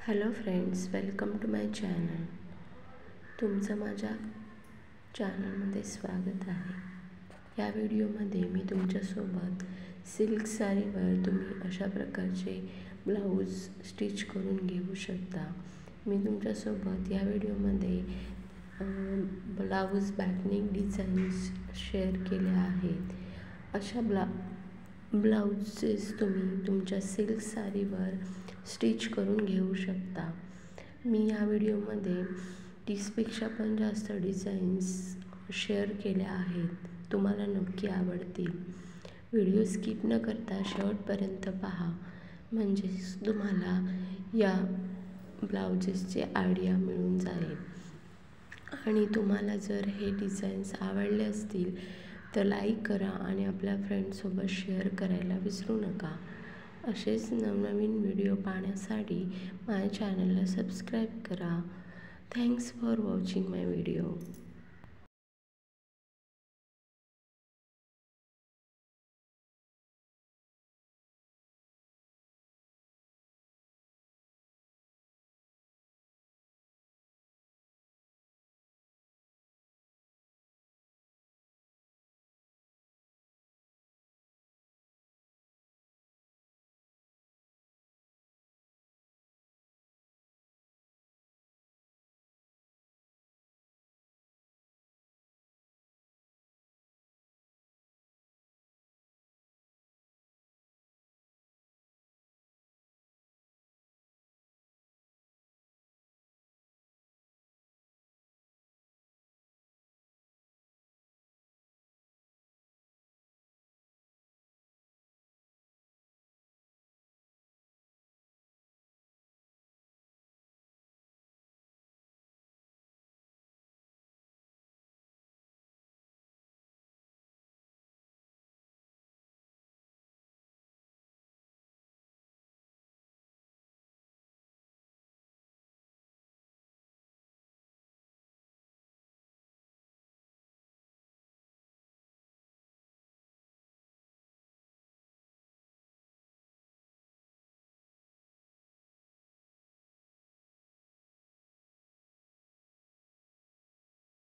Hello friends, welcome to my channel. तुमचं माझ्या चॅनलमध्ये स्वागत आहे. या व्हिडिओमध्ये मी तुमच्यासोबत सिल्क साडीवर तुम्ही अशा प्रकारचे ब्लाऊज स्टिच करून घेऊ शकता. मी तुमच्यासोबत या व्हिडिओमध्ये ब्लाऊज बॅटनिक डिझाईन्स शेअर केल्या आहेत. अशा ब्लाऊजेस तुम्ही तुमच्या सिल्क साडीवर स्टिच करून घेऊ शकता. मी या व्हिडिओमध्ये 30पेक्षा पण जास्त डिझाईन्स शेअर केल्या आहेत. तुम्हाला नक्की आवडतील. व्हिडिओ स्किप न करता शेवटपर्यंत पहा, म्हणजेच तुम्हाला या ब्लाउजेसची आयडिया मिळून जाईल. आणि तुम्हाला जर हे डिझाईन्स आवडले असतील तर लाईक करा आणि आपल्या फ्रेंड्ससोबत शेअर करायला विसरू नका. असेच नवनवीन व्हिडिओ पाहण्यासाठी माझ्या चॅनलला सबस्क्राईब करा. Thanks for watching my video.